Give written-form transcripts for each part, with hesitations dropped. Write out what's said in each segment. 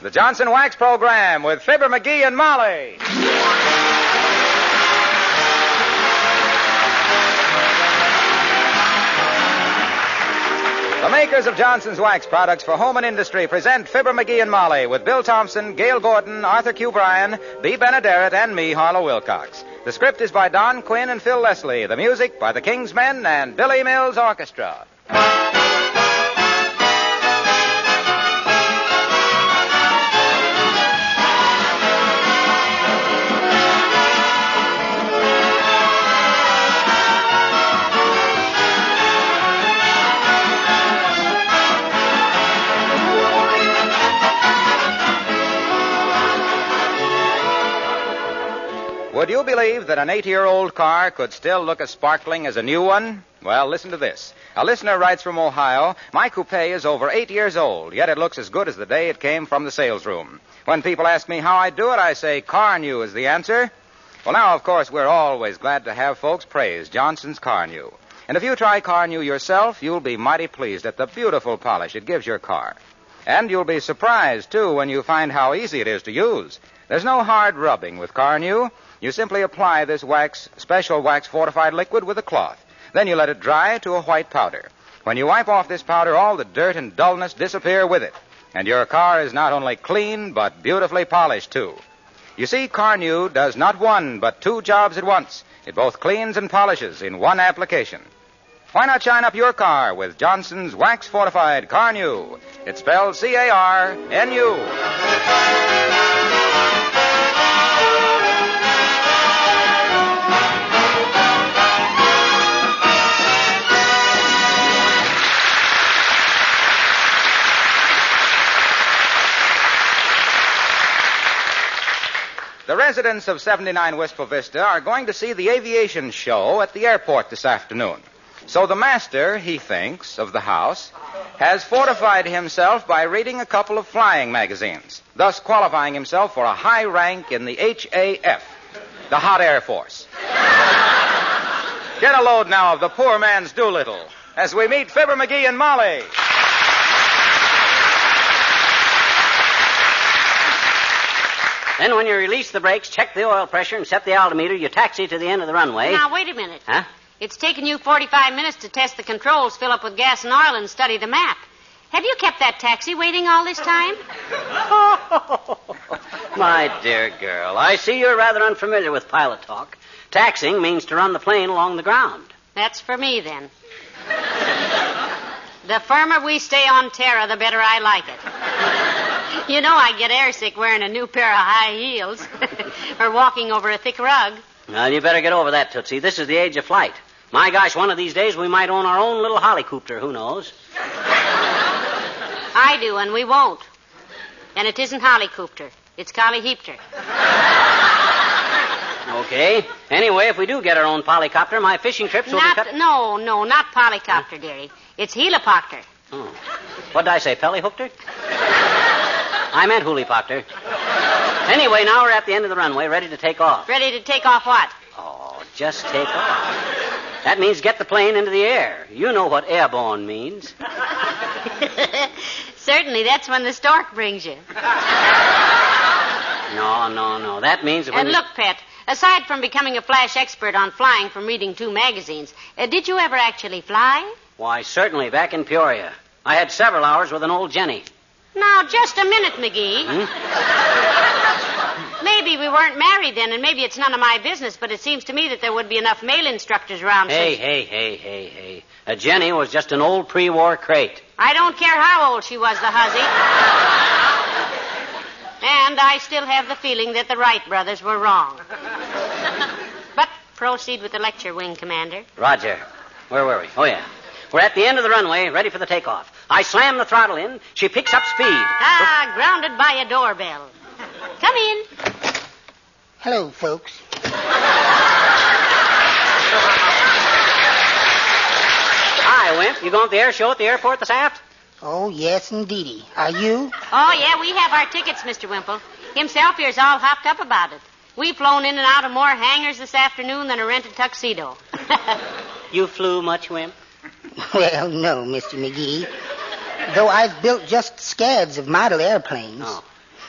The Johnson Wax Program with Fibber, McGee, and Molly. The makers of Johnson's Wax products for home and industry present Fibber, McGee, and Molly with Bill Thompson, Gail Gordon, Arthur Q. Bryan, Bea Benaderet, and me, Harlow Wilcox. The script is by Don Quinn and Phil Leslie. The music by the King's Men and Billy Mills Orchestra. Would you believe that an 8-year-old car could still look as sparkling as a new one? Well, listen to this. A listener writes from Ohio, "My coupe is over 8 years old, yet it looks as good as the day it came from the sales room. When people ask me how I do it, I say car new is the answer." Well, now, of course, we're always glad to have folks praise Johnson's Car New. And if you try Car New yourself, you'll be mighty pleased at the beautiful polish it gives your car. And you'll be surprised, too, when you find how easy it is to use. There's no hard rubbing with Car New. You simply apply this special wax-fortified liquid with a cloth. Then you let it dry to a white powder. When you wipe off this powder, all the dirt and dullness disappear with it. And your car is not only clean, but beautifully polished, too. You see, Car New does not one, but 2 jobs at once. It both cleans and polishes in one application. Why not shine up your car with Johnson's Wax-Fortified Car New? It's spelled C-A-R-N-U. The residents of 79 Wistful Vista are going to see the Aviation show at the airport this afternoon. So the master, he thinks, of the house, has fortified himself by reading a couple of flying magazines, thus qualifying himself for a high rank in the HAF, the Hot Air Force. Get a load now of the poor man's Doolittle as we meet Fibber, McGee, and Molly. Then when you release the brakes, check the oil pressure and set the altimeter, you taxi to the end of the runway. Now, wait a minute. Huh? It's taken you 45 minutes to test the controls, fill up with gas and oil, and study the map. Have you kept that taxi waiting all this time? My dear girl, I see you're rather unfamiliar with pilot talk. Taxiing means to run the plane along the ground. That's for me, then. The firmer we stay on Terra, the better I like it. You know I get airsick wearing a new pair of high heels or walking over a thick rug. Well, you better get over that, Tootsie. This is the age of flight. My gosh, one of these days we might own our own little helicopter. Who knows? I do, and we won't. And it isn't helicopter. It's collyheapter. Okay. Anyway, if we do get our own polycopter, my fishing trips will be cut... No, not polycopter, dearie. It's helipopter. Oh. What did I say, pellyhookter? I meant hulipopter. Anyway, now we're at the end of the runway, ready to take off. Ready to take off what? Oh, just take off. That means get the plane into the air. You know what airborne means. Certainly, that's when the stork brings you. No. That means... And look, Pet, aside from becoming a flash expert on flying from reading 2 magazines, did you ever actually fly? Why, certainly, back in Peoria. I had several hours with an old Jenny. Now, just a minute, McGee. Maybe we weren't married then, and maybe it's none of my business, but it seems to me that there would be enough male instructors around. Hey. A Jenny was just an old pre-war crate. I don't care how old she was, the hussy. And I still have the feeling that the Wright brothers were wrong. But proceed with the lecture, Wing Commander. Roger. Where were we? Oh, yeah. We're at the end of the runway, ready for the takeoff. I slam the throttle in. She picks up speed. Grounded by a doorbell. Come in. Hello, folks. Hi, Wimp. You going to the air show at the airport this aft? Oh, yes, indeedy. Are you? Oh, yeah, we have our tickets, Mr. Wimple. Himself here's all hopped up about it. We've flown in and out of more hangars this afternoon than a rented tuxedo. You flew much, Wimp? Well, no, Mr. McGee. Though I've built just scads of model airplanes. Oh.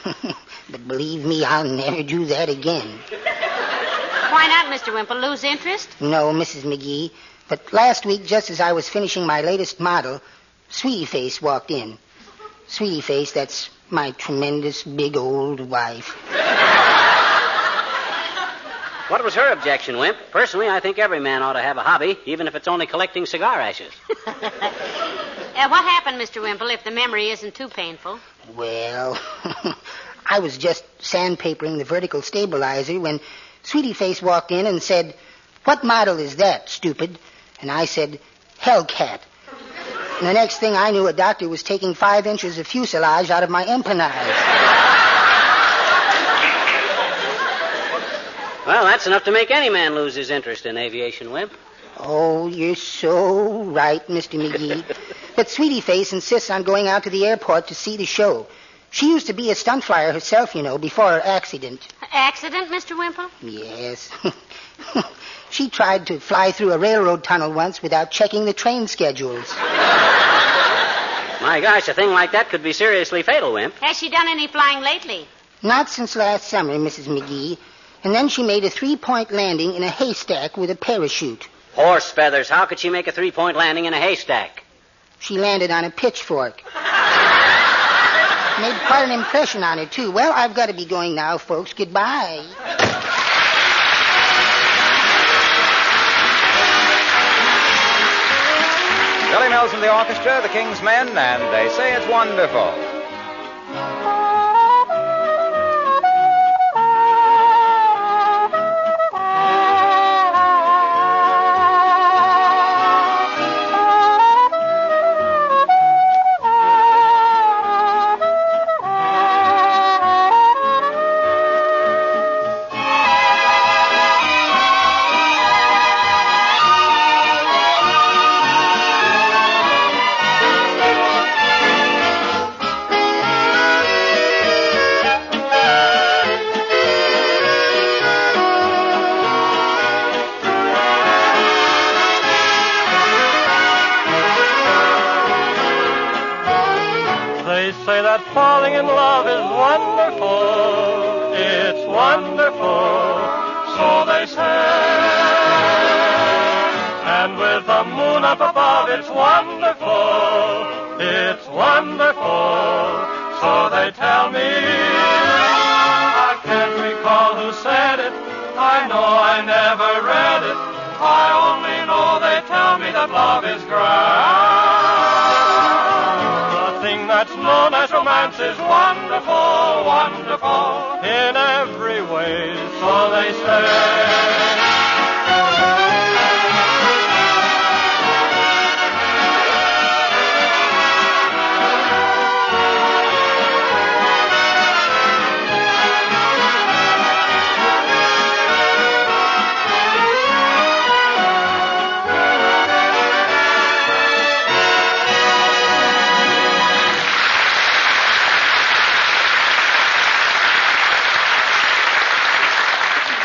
But believe me, I'll never do that again. Why not, Mr. Wimple? Lose interest? No, Mrs. McGee. But last week, just as I was finishing my latest model, Sweetie Face walked in. Sweetie Face, that's my tremendous big old wife. What was her objection, Wimp? Personally, I think every man ought to have a hobby, even if it's only collecting cigar ashes. What happened, Mr. Wimple, if the memory isn't too painful? Well, I was just sandpapering the vertical stabilizer when Sweetie Face walked in and said, "What model is that, stupid?" And I said, "Hellcat." And the next thing I knew, a doctor was taking 5 inches of fuselage out of my empennage. Well, that's enough to make any man lose his interest in aviation, Wimp. Oh, you're so right, Mr. McGee. But Sweetie Face insists on going out to the airport to see the show. She used to be a stunt flyer herself, you know, before her accident. Accident, Mr. Wimple? Yes. She tried to fly through a railroad tunnel once without checking the train schedules. My gosh, a thing like that could be seriously fatal, Wimp. Has she done any flying lately? Not since last summer, Mrs. McGee. And then she made a 3-point landing in a haystack with a parachute. Horse feathers. How could she make a 3-point landing in a haystack? She landed on a pitchfork. Made quite an impression on her, too. Well, I've got to be going now, folks. Goodbye. Billy Mills and the orchestra, the King's Men, and they say it's wonderful. Say that falling in love is wonderful, it's wonderful, so they say. And with the moon up above, it's wonderful, so they tell me. I can't recall who said it, I know I never read it, I only know they tell me that love is grand. That's known as romance is wonderful, wonderful in every way, so they say.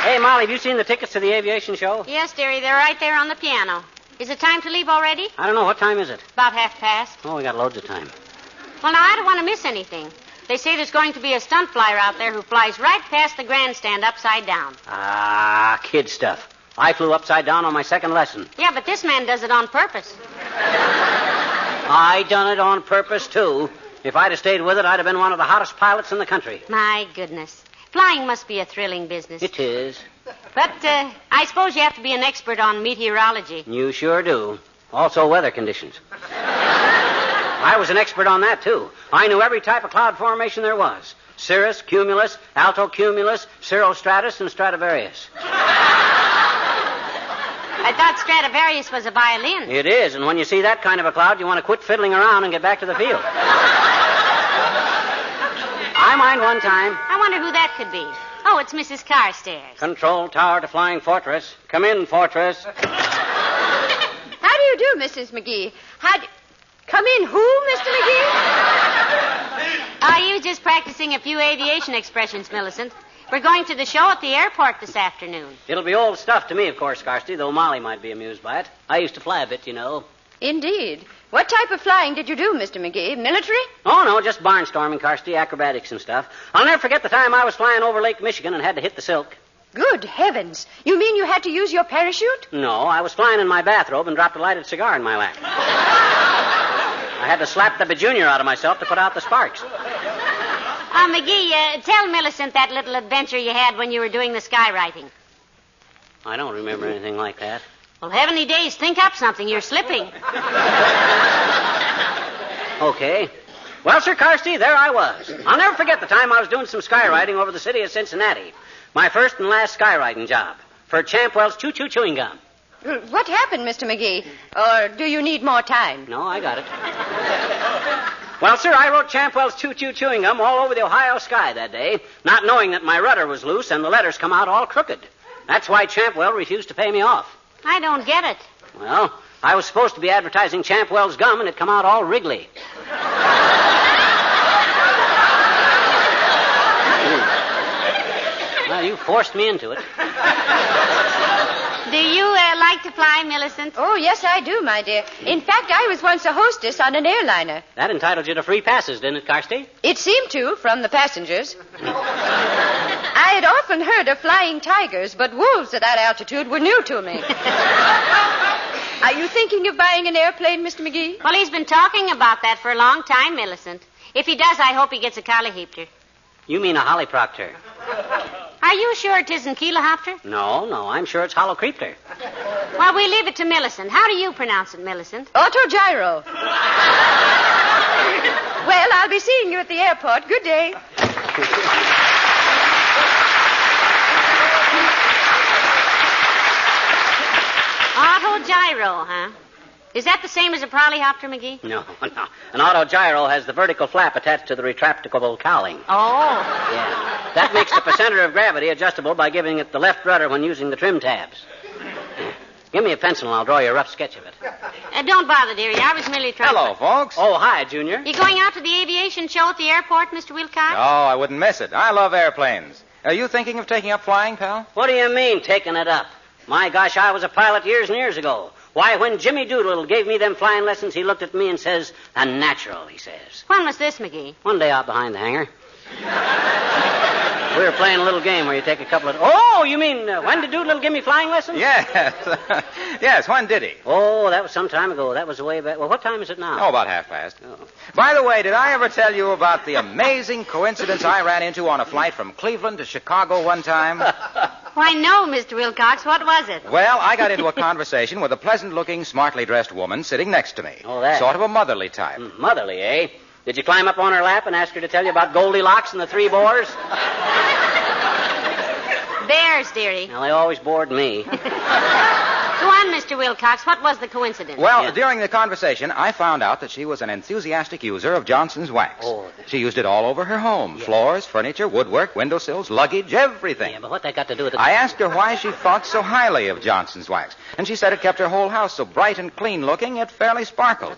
Hey, Molly, have you seen the tickets to the aviation show? Yes, dearie, they're right there on the piano. Is it time to leave already? I don't know. What time is it? About 1:30. Oh, we got loads of time. Well, now, I don't want to miss anything. They say there's going to be a stunt flyer out there who flies right past the grandstand upside down. Ah, kid stuff. I flew upside down on my second lesson. Yeah, but this man does it on purpose. I done it on purpose, too. If I'd have stayed with it, I'd have been one of the hottest pilots in the country. My goodness. Flying must be a thrilling business. It is. But I suppose you have to be an expert on meteorology. You sure do. Also weather conditions. I was an expert on that, too. I knew every type of cloud formation there was. Cirrus, cumulus, altocumulus, cirrostratus, and Stradivarius. I thought Stradivarius was a violin. It is, and when you see that kind of a cloud, you want to quit fiddling around and get back to the field. I mind one time. I wonder who that could be. Oh, it's Mrs. Carstairs. Control tower to Flying Fortress. Come in, Fortress. How do you do, Mrs. McGee? Come in who, Mr. McGee? Oh, you just practicing a few aviation expressions, Millicent. We're going to the show at the airport this afternoon. It'll be old stuff to me, of course, Carsty, though Molly might be amused by it. I used to fly a bit, you know. Indeed. What type of flying did you do, Mr. McGee? Military? Oh, no, just barnstorming, Carsty, acrobatics and stuff. I'll never forget the time I was flying over Lake Michigan and had to hit the silk. Good heavens. You mean you had to use your parachute? No, I was flying in my bathrobe and dropped a lighted cigar in my lap. I had to slap the bejunior out of myself to put out the sparks. McGee, tell Millicent that little adventure you had when you were doing the skywriting. I don't remember anything like that. Well, heavenly days, think up something. You're slipping. Okay. Well, Sir Carsty, there I was. I'll never forget the time I was doing some skywriting over the city of Cincinnati. My first and last skywriting job for Champwell's Choo Choo Chewing Gum. What happened, Mr. McGee? Or do you need more time? No, I got it. Well, sir, I wrote Champwell's Choo Choo Chewing Gum all over the Ohio sky that day, not knowing that my rudder was loose and the letters come out all crooked. That's why Champwell refused to pay me off. I don't get it. Well, I was supposed to be advertising Champwell's gum, and it come out all wriggly. Well, you forced me into it. Do you like to fly, Millicent? Oh, yes, I do, my dear. In fact, I was once a hostess on an airliner. That entitled you to free passes, didn't it, Carsty? It seemed to, from the passengers. I had often heard of flying tigers, but wolves at that altitude were new to me. Are you thinking of buying an airplane, Mr. McGee? Well, he's been talking about that for a long time, Millicent. If he does, I hope he gets a collyheapter. You mean a hollyproctor? Are you sure it isn't kilahopter? No, I'm sure it's hollowcreepter. Well, we leave it to Millicent. How do you pronounce it, Millicent? Autogyro. Well, I'll be seeing you at the airport. Good day. Autogyro, huh? Is that the same as a polyhopter, McGee? No. An autogyro has the vertical flap attached to the retractable cowling. Oh. Yeah. That makes the center of gravity adjustable by giving it the left rudder when using the trim tabs. Give me a pencil and I'll draw you a rough sketch of it. Don't bother, dearie. I was merely trying Hello, folks. Oh, hi, Junior. You going out to the aviation show at the airport, Mr. Wilcox? No, I wouldn't miss it. I love airplanes. Are you thinking of taking up flying, pal? What do you mean, taking it up? My gosh, I was a pilot years and years ago. Why, when Jimmy Doolittle gave me them flying lessons, he looked at me and says, "A natural," he says. When was this, McGee? One day out behind the hangar. We were playing a little game where you take a couple of... Oh, you mean, when did Doolittle give me flying lessons? Yes. Yes, when did he? Oh, that was some time ago. That was way back. Well, what time is it now? Oh, about 1:30. Oh. By the way, did I ever tell you about the amazing coincidence I ran into on a flight from Cleveland to Chicago one time? Why, no, Mr. Wilcox. What was it? Well, I got into a conversation with a pleasant-looking, smartly dressed woman sitting next to me. Oh, that. Sort of a motherly type. Motherly, eh? Did you climb up on her lap and ask her to tell you about Goldilocks and the three boars? Bears, dearie. Well, they always bored me. Go on, Mr. Wilcox. What was the coincidence? Well, during the conversation, I found out that she was an enthusiastic user of Johnson's wax. Oh. She used it all over her home. Yeah. Floors, furniture, woodwork, windowsills, luggage, everything. Yeah, but what that got to do with it? I asked her why she thought so highly of Johnson's wax, and she said it kept her whole house so bright and clean-looking it fairly sparkled.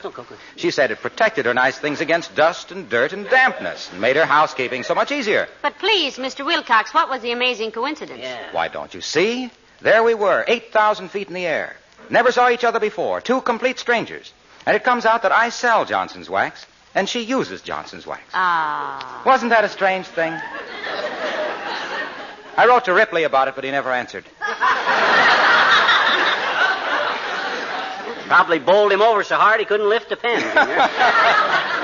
She said it protected her nice things against dust and dirt and dampness and made her housekeeping so much easier. But please, Mr. Wilcox, what was the amazing coincidence? Yeah. Why, don't you see? There we were, 8,000 feet in the air. Never saw each other before, two complete strangers. And it comes out that I sell Johnson's wax, and she uses Johnson's wax. Ah. Wasn't that a strange thing? I wrote to Ripley about it, but he never answered. Probably bowled him over so hard he couldn't lift a pen.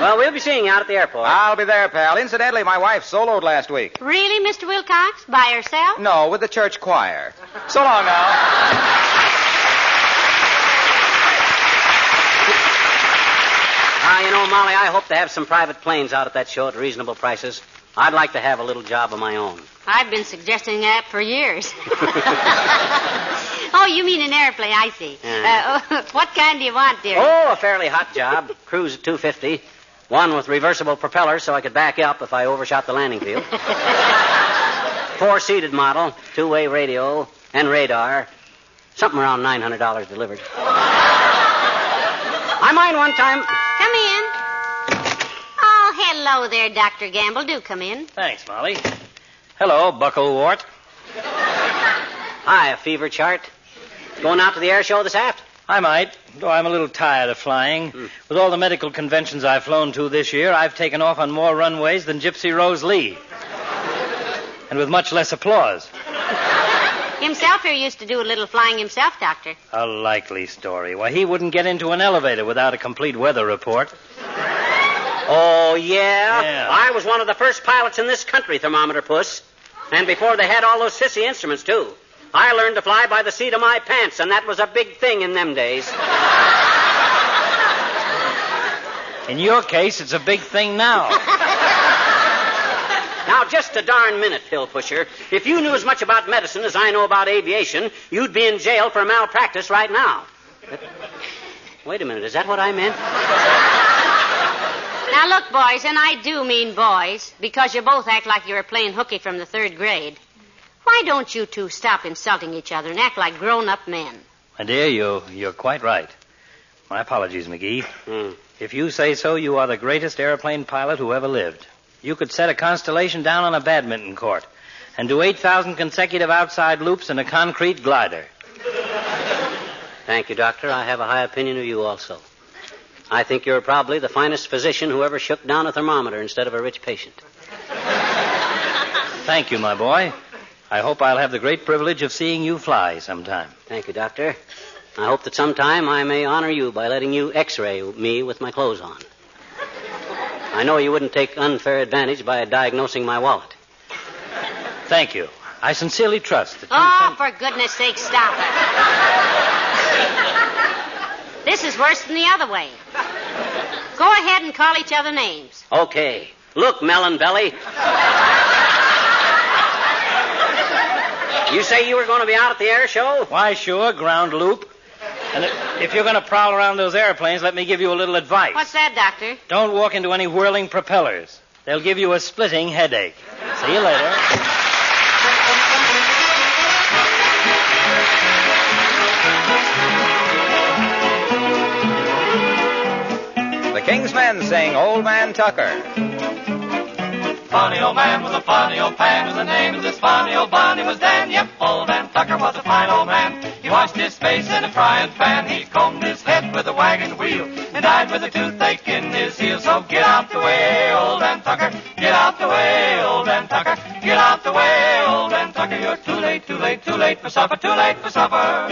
Well, we'll be seeing you out at the airport. I'll be there, pal. Incidentally, my wife soloed last week. Really, Mr. Wilcox? By herself? No, with the church choir. So long now. You know, Molly, I hope to have some private planes out at that show at reasonable prices. I'd like to have a little job of my own. I've been suggesting that for years. Oh, you mean an airplane, I see. What kind do you want, dear? Oh, a fairly hot job. Cruise at 250. One with reversible propellers so I could back up if I overshot the landing field. 4-seated model, two-way radio, and radar. Something around $900 delivered. I mind one time... Come in. Oh, hello there, Dr. Gamble. Do come in. Thanks, Molly. Hello, Bucklewort. Hi, a fever chart. Going out to the air show this aft? I might, though I'm a little tired of flying. With all the medical conventions I've flown to this year, I've taken off on more runways than Gypsy Rose Lee. And with much less applause. Himself here used to do a little flying himself, Doctor. A likely story. Why, he wouldn't get into an elevator without a complete weather report. Oh, yeah? Yeah. I was one of the first pilots in this country, Thermometer Puss. And before they had all those sissy instruments, too. I learned to fly by the seat of my pants, and that was a big thing in them days. In your case, it's a big thing now. Now, just a darn minute, pill pusher. If you knew as much about medicine as I know about aviation, you'd be in jail for malpractice right now. Wait a minute, is that what I meant? Now, look, boys, and I do mean boys, because you both act like you were playing hooky from the 3rd grade. Why don't you two stop insulting each other and act like grown-up men? My dear, you're quite right. My apologies, McGee. If you say so, you are the greatest airplane pilot who ever lived. You could set a constellation down on a badminton court and do 8,000 consecutive outside loops in a concrete glider. Thank you, Doctor. I have a high opinion of you also. I think you're probably the finest physician who ever shook down a thermometer instead of a rich patient. Thank you, my boy. I hope I'll have the great privilege of seeing you fly sometime. Thank you, Doctor. I hope that sometime I may honor you by letting you x-ray me with my clothes on. I know you wouldn't take unfair advantage by diagnosing my wallet. Thank you. I sincerely trust that you... Oh, for goodness sake, stop it. This is worse than the other way. Go ahead and call each other names. Okay. Look, Melon Belly. You say you were going to be out at the air show? Why, sure, ground loop. And if you're going to prowl around those airplanes, let me give you a little advice. What's that, Doctor? Don't walk into any whirling propellers. They'll give you a splitting headache. See you later. The King's Men sing Old Man Tucker. Funny old man was a funny old pan, and the name of this funny old bunny was Dan. Yep, old Dan Tucker was a fine old man. He washed his face in a frying pan. He combed his head with a wagon wheel and died with a toothache in his heel. So get out the way, old Dan Tucker. Get out the way, old Dan Tucker. Get out the way, old Dan Tucker. You're too late, too late, too late for supper, too late for supper.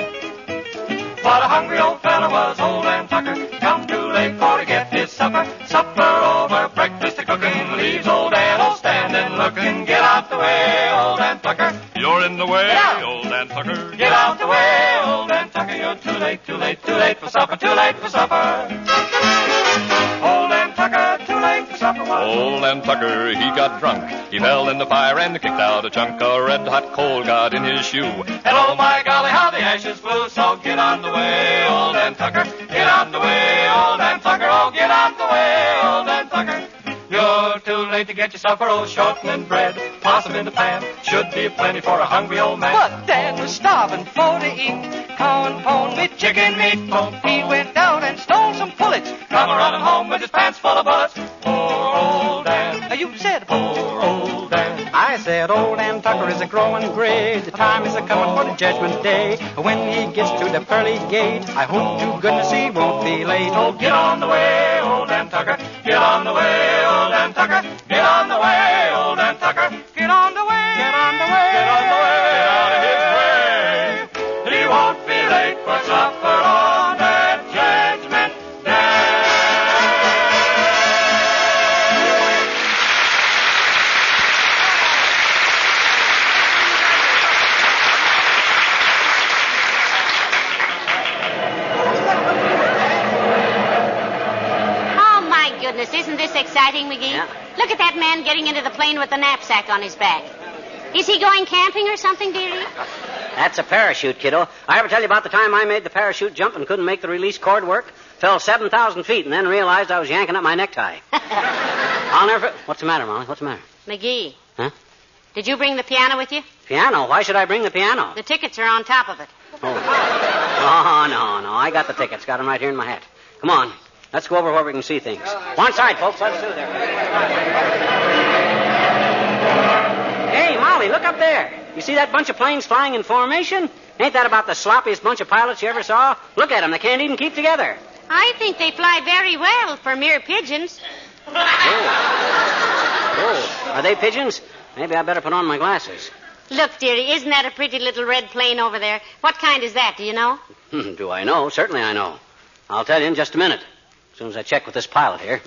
What a hungry old fella was old Dan Tucker. Come too late for to get his supper. Supper over, breakfast a cooking, leaves old Dan standing looking. Get out the way, old Dan Tucker. You're in the way, old Dan Tucker. Get out the way, old Dan Tucker. You're too late, too late, too late for supper, too late for supper. Old Dan Tucker, too late for supper. Old Dan Tucker, he got drunk. He fell in the fire and kicked out a chunk. A red-hot coal got in his shoe. And oh my golly, how the ashes flew. So get on the way, old Dan Tucker. Get on the way, old Dan Tucker. Oh, get on the way, old Dan Tucker. You're too late to get your supper, oh, shortening bread. Possum in the pan, should be plenty for a hungry old man. But Dan was starving for to eat corn pone with chicken meat. He went down and stole some pullets. Come running home with his pants full of bullets. Poor old Dan. You said, Poor old Dan. I said, old Dan Tucker is a growing gray. The time is a coming for the judgment day. When he gets to the pearly gate, I hope to goodness he won't be late. Oh, get on the way, old Dan Tucker. Get on the way, old Dan Tucker. Get on the way, old Dan Tucker. Get on the way, Get on the way, get on the way, get out of his way. He won't be late for supper on that judgment day. Oh, my goodness, isn't this exciting, McGee? Yeah. Look at that man getting into the plane with the knapsack on his back. Is he going camping or something, dearie? That's a parachute, kiddo. I ever tell you about the time I made the parachute jump and couldn't make the release cord work? Fell 7,000 feet and then realized I was yanking up my necktie. I'll never... What's the matter, Molly? What's the matter? McGee. Huh? Did you bring the piano with you? Piano? Why should I bring the piano? The tickets are on top of it. Oh, no. I got the tickets. Got them right here in my hat. Come on. Let's go over where we can see things. One side, folks. Let's do there. Hey, Molly, look up there. You see that bunch of planes flying in formation? Ain't that about the sloppiest bunch of pilots you ever saw? Look at them. They can't even keep together. I think they fly very well for mere pigeons. Oh, are they pigeons? Maybe I better put on my glasses. Look, dearie, isn't that a pretty little red plane over there? What kind is that, do you know? Do I know? Certainly I know. I'll tell you in just a minute, as soon as I check with this pilot here.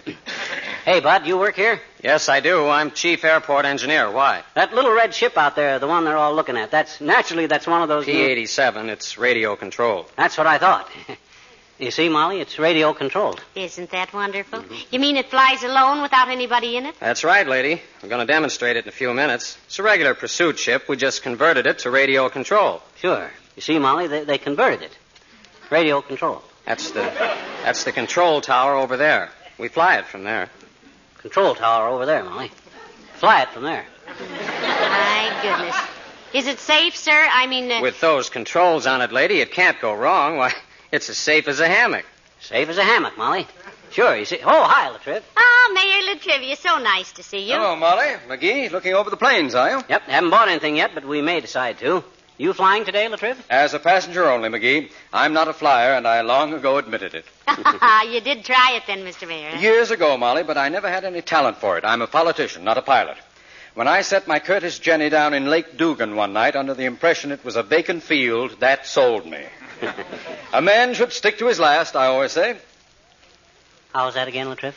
Hey, Bud, you work here? Yes, I do. I'm chief airport engineer. Why? That little red ship out there, the one they're all looking at, that's one of those... P-87. It's radio controlled. That's what I thought. You see, Molly, it's radio controlled. Isn't that wonderful? You mean it flies alone without anybody in it? That's right, lady. We're going to demonstrate it in a few minutes. It's a regular pursuit ship. We just converted it to radio control. Sure. You see, Molly, they converted it. Radio control. That's the control tower over there. We fly it from there. Control tower over there, Molly. Fly it from there. My goodness. Is it safe, sir? I mean... With those controls on it, lady, it can't go wrong. Why, it's as safe as a hammock. Safe as a hammock, Molly. Sure, you see... Oh, hi, Latriv. Oh, Mayor Latrivia, so nice to see you. Hello, Molly. McGee, looking over the planes, are you? Yep, haven't bought anything yet, but we may decide to. You flying today, Latriv? As a passenger only, McGee. I'm not a flyer, and I long ago admitted it. You did try it then, Mr. Mayor. Years ago, Molly, but I never had any talent for it. I'm a politician, not a pilot. When I set my Curtis Jenny down in Lake Dugan one night under the impression it was a vacant field, that sold me. A man should stick to his last, I always say. How was that again, Latriv?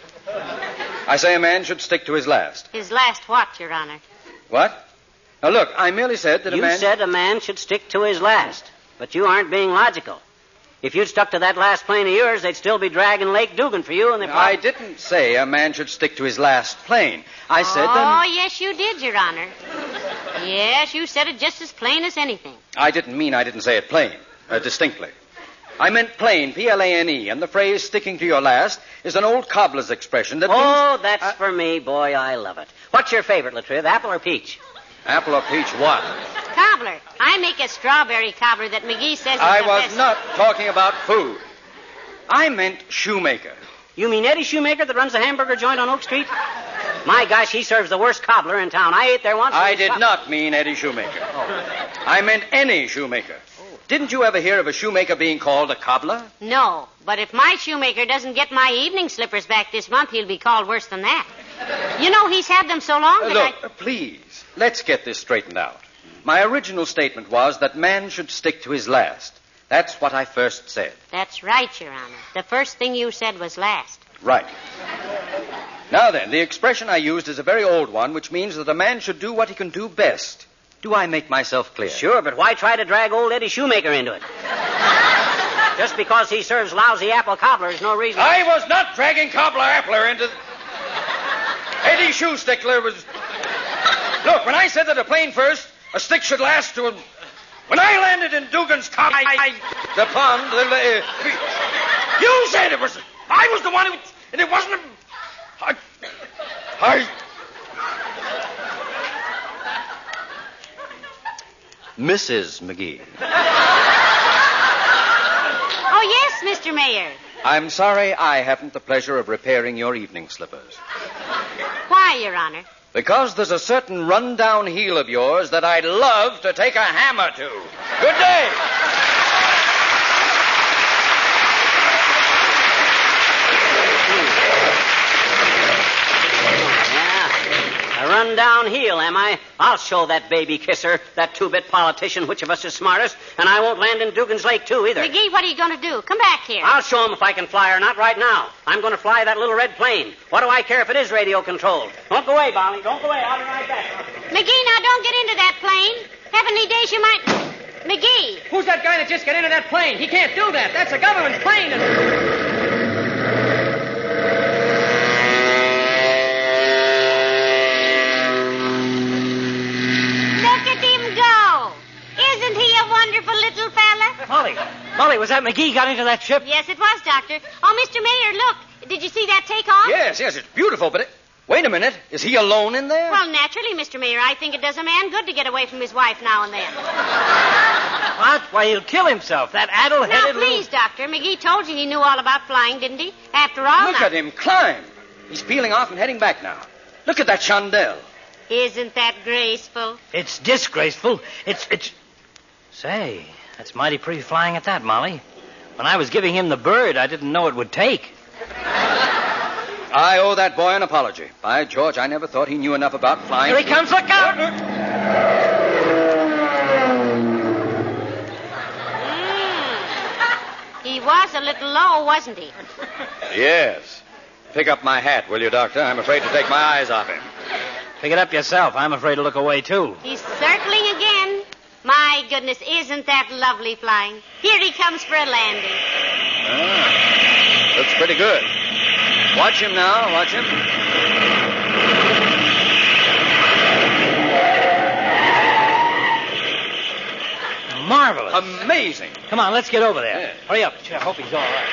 I say a man should stick to his last. His last what, Your Honor? What? Now, look, I merely said that You said a man should stick to his last, but you aren't being logical. If you'd stuck to that last plane of yours, they'd still be dragging Lake Dugan for you, and I didn't say a man should stick to his last plane. I said that... Oh, yes, you did, Your Honor. Yes, you said it just as plain as anything. I didn't say it plain, distinctly. I meant plain, P-L-A-N-E, and the phrase sticking to your last is an old cobbler's expression that means... that's for me, boy, I love it. What's your favorite, Latriv, apple or peach? Apple or peach what? Cobbler. I make a strawberry cobbler that McGee says is I the was best. not talking about food. I meant shoemaker. You mean Eddie Shoemaker that runs the hamburger joint on Oak Street? My gosh, he serves the worst cobbler in town. I ate there once. I did not mean Eddie Shoemaker. Oh. I meant any shoemaker. Didn't you ever hear of a shoemaker being called a cobbler? No, but if my shoemaker doesn't get my evening slippers back this month, he'll be called worse than that. You know, he's had them so long that Look, please, let's get this straightened out. My original statement was that man should stick to his last. That's what I first said. That's right, Your Honor. The first thing you said was last. Right. Now then, the expression I used is a very old one, which means that a man should do what he can do best. Do I make myself clear? Sure, but why try to drag old Eddie Shoemaker into it? Just because he serves lousy apple cobbler is no reason... I was not dragging cobbler appler into... Eddie Shoestickler was... Look, when I said that a plane first, a stick should last to him... When I landed in Dugan's top... the pond... you said it was... I was the one who... And it wasn't... Mrs. McGee. Oh, yes, Mr. Mayor. I'm sorry I haven't the pleasure of repairing your evening slippers. Why, Your Honor? Because there's a certain run-down heel of yours that I'd love to take a hammer to. Good day. A run-down heel, am I? I'll show that baby kisser, that two-bit politician, which of us is smartest, and I won't land in Dugan's Lake, too, either. McGee, what are you going to do? Come back here. I'll show him if I can fly or not right now. I'm going to fly that little red plane. What do I care if it is radio-controlled? Don't go away, Bonnie. Don't go away. I'll be right back. McGee, now don't get into that plane. Heavenly days, you might... McGee. Who's that guy that just got into that plane? He can't do that. That's a government plane. Isn't he a wonderful little fella? Molly, was that McGee got into that ship? Yes, it was, Doctor. Oh, Mr. Mayor, look. Did you see that take off? Yes, it's beautiful, but... Wait a minute. Is he alone in there? Well, naturally, Mr. Mayor. I think it does a man good to get away from his wife now and then. What? Why, he'll kill himself. That addle-headed Now, please, Doctor. McGee told you he knew all about flying, didn't he? After all, Look at him climb. He's peeling off and heading back now. Look at that chandelle. Isn't that graceful? It's disgraceful. It's... Say, That's mighty pretty flying at that, Molly. When I was giving him the bird, I didn't know it would take. I owe that boy an apology. By George, I never thought he knew enough about flying. Here he comes, look out! He was a little low, wasn't he? Yes. Pick up my hat, will you, Doctor? I'm afraid to take my eyes off him. Pick it up yourself. I'm afraid to look away, too. He's circling again. My goodness, isn't that lovely flying? Here he comes for a landing. Looks pretty good. Watch him now, watch him. Marvelous. Amazing. Come on, let's get over there. Yeah. Hurry up. I hope he's all right.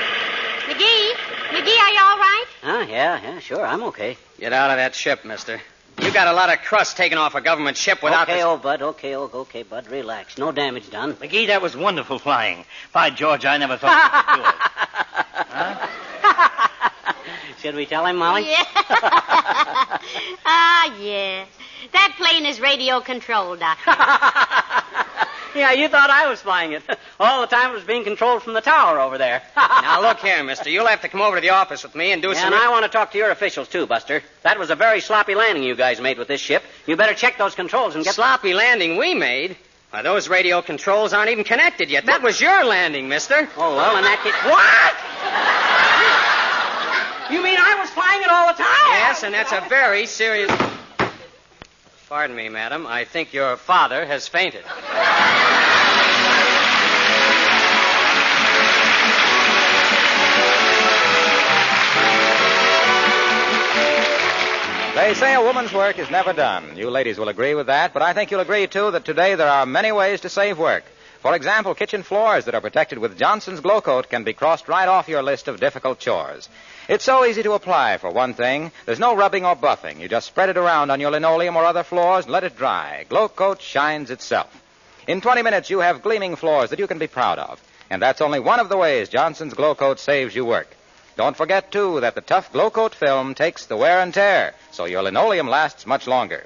McGee, are you all right? Yeah, sure, I'm okay. Get out of that ship, mister. You got a lot of crust taken off a government ship without Okay, this... old bud, okay, bud, relax. No damage done. McGee, that was wonderful flying. By George, I never thought you could do it. Huh? Should we tell him, Molly? Yeah. Yeah. That plane is radio controlled, Doctor. Yeah, you thought I was flying it. All the time it was being controlled from the tower over there. Now, look here, mister. You'll have to come over to the office with me and do some... And I want to talk to your officials, too, Buster. That was a very sloppy landing you guys made with this ship. You better check those controls and get... Sloppy landing we made? Why, those radio controls aren't even connected yet. That was your landing, mister. Oh, well, in that case... What? You mean I was flying it all the time? Yes, and that's a very serious... Pardon me, madam. I think your father has fainted. They say a woman's work is never done. You ladies will agree with that, but I think you'll agree, too, that today there are many ways to save work. For example, kitchen floors that are protected with Johnson's Glow Coat can be crossed right off your list of difficult chores. It's so easy to apply, for one thing. There's no rubbing or buffing. You just spread it around on your linoleum or other floors and let it dry. Glow Coat shines itself. In 20 minutes, you have gleaming floors that you can be proud of. And that's only one of the ways Johnson's Glow Coat saves you work. Don't forget, too, that the tough Glow Coat film takes the wear and tear, so your linoleum lasts much longer.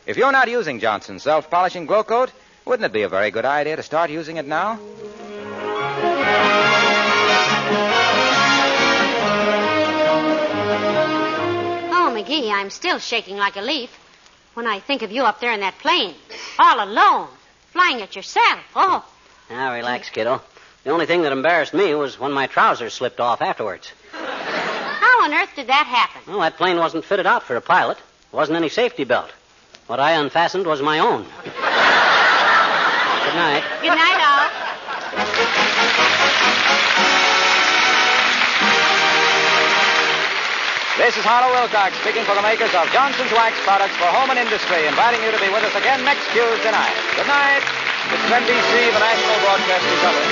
If you're not using Johnson's self-polishing Glow Coat, wouldn't it be a very good idea to start using it now? Oh, McGee, I'm still shaking like a leaf when I think of you up there in that plane, all alone, flying it yourself. Oh. Now, relax, kiddo. The only thing that embarrassed me was when my trousers slipped off afterwards. How on earth did that happen? Well, that plane wasn't fitted out for a pilot. There wasn't any safety belt. What I unfastened was my own. Good night. Good night, all. This is Harlow Wilcox speaking for the makers of Johnson's Wax Products for Home and Industry, inviting you to be with us again next Tuesday night. Good night. This is NBC, the National Broadcasting Company.